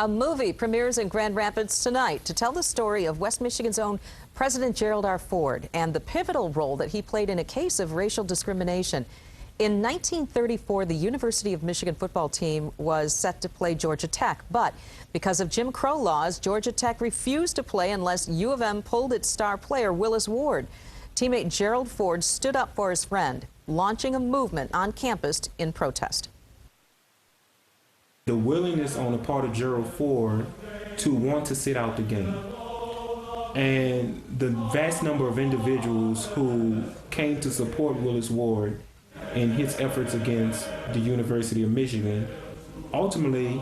A movie premieres in Grand Rapids tonight to tell the story of West Michigan's own President Gerald R. Ford and the pivotal role that he played in a case of racial discrimination. In 1934, the University of Michigan football team was set to play Georgia Tech, but because of Jim Crow laws, Georgia Tech refused to play unless U of M pulled its star player, Willis Ward. Teammate Gerald Ford stood up for his friend, launching a movement on campus in protest. The willingness on the part of Gerald Ford to want to sit out the game, and the vast number of individuals who came to support Willis Ward in his efforts against the University of Michigan ultimately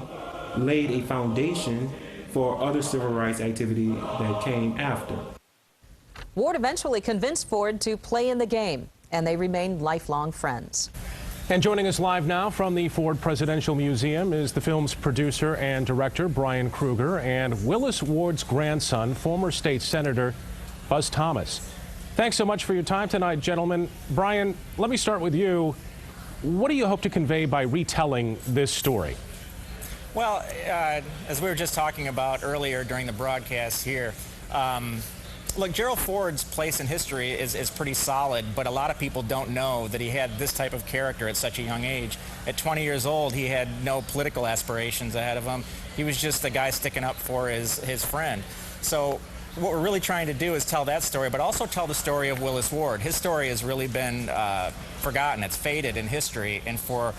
laid a foundation for other civil rights activity that came after. Ward eventually convinced Ford to play in the game, and they remained lifelong friends. And joining us live now from the Ford Presidential Museum is the film's producer and director, Brian Kruger, and Willis Ward's grandson, former state senator Buzz Thomas. Thanks so much for your time tonight, gentlemen. Brian, let me start with you. What do you hope to convey by retelling this story? Well, as we were just talking about earlier during the broadcast here, look, Gerald Ford's place in history is pretty solid, but a lot of people don't know that he had this type of character at such a young age. At 20 years old, he had no political aspirations ahead of him. He was just a guy sticking up for his friend. So what we're really trying to do is tell that story, but also tell the story of Willis Ward. His story has really been forgotten. It's faded in history, and for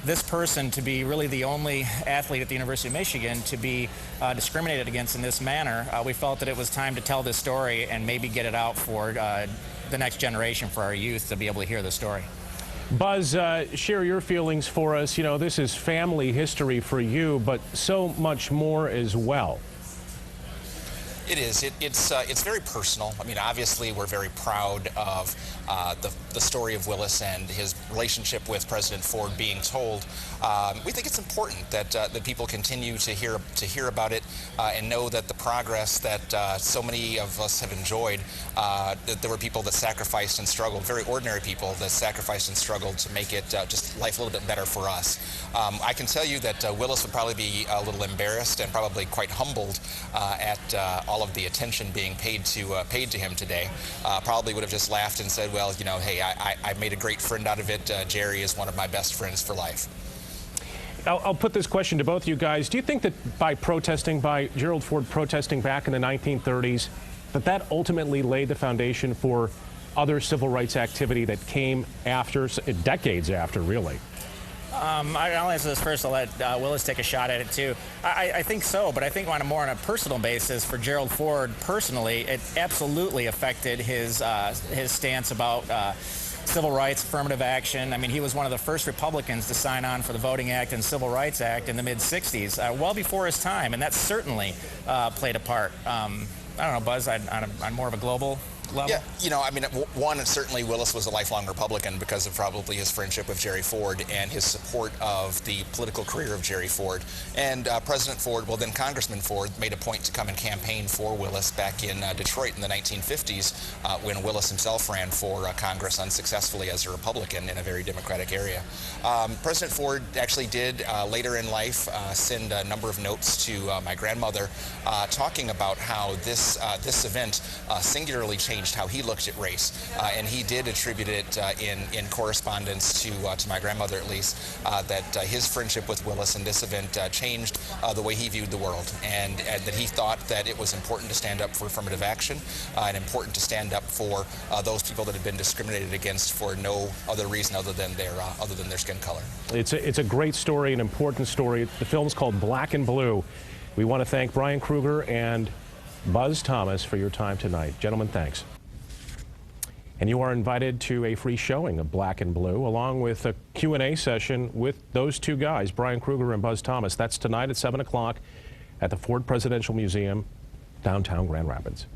this person to be really the only athlete at the University of Michigan to be discriminated against in this manner, we felt that it was time to tell this story and maybe get it out for the next generation, for our youth to be able to hear the story. Buzz, share your feelings for us. You know, this is family history for you, but so much more as well. It is. It's very personal. I mean, obviously, we're very proud of the story of Willis and his relationship with President Ford being told. We think it's important that people continue to hear about it and know that the progress that so many of us have enjoyed, that there were people that sacrificed and struggled, very ordinary people that sacrificed and struggled to make it just life a little bit better for us. I can tell you that Willis would probably be a little embarrassed and probably quite humbled at all of the attention being paid to him today. Probably would have just laughed and said, well, you know, hey, I made a great friend out of it. Jerry is one of my best friends for life. I'll put this question to both you guys. Do you think that by Gerald Ford protesting back in the 1930s, that ultimately laid the foundation for other civil rights activity that came after, decades after, really? I'll answer this first. I'll let Willis take a shot at it too. I think so, but I think on a personal basis for Gerald Ford personally, it absolutely affected his stance about civil rights, affirmative action. I mean, he was one of the first Republicans to sign on for the Voting Act and Civil Rights Act in the mid-'60s, well before his time, and that certainly played a part. I don't know, Buzz, on more of a global level? Yeah, you know, I mean, one, certainly Willis was a lifelong Republican because of probably his friendship with Jerry Ford and his support of the political career of Jerry Ford. And President Ford, well, then Congressman Ford, made a point to come and campaign for Willis back in Detroit in the 1950s when Willis himself ran for Congress unsuccessfully as a Republican in a very Democratic area. President Ford actually did, later in life, send a number of notes to my grandmother talking about how this event singularly changed how he looked at race, and he did attribute it in correspondence to my grandmother, at least, that his friendship with Willis in this event changed the way he viewed the world, and that he thought that it was important to stand up for affirmative action and important to stand up for those people that had been discriminated against for no other reason other than their skin color. It's a great story, an important story. The film's called Black and Blue. We want to thank Brian Kruger and Buzz Thomas for your time tonight. Gentlemen, thanks. And you are invited to a free showing of Black and Blue, along with a Q&A session with those two guys, Brian Kruger and Buzz Thomas. That's tonight at 7 o'clock at the Ford Presidential Museum, downtown Grand Rapids.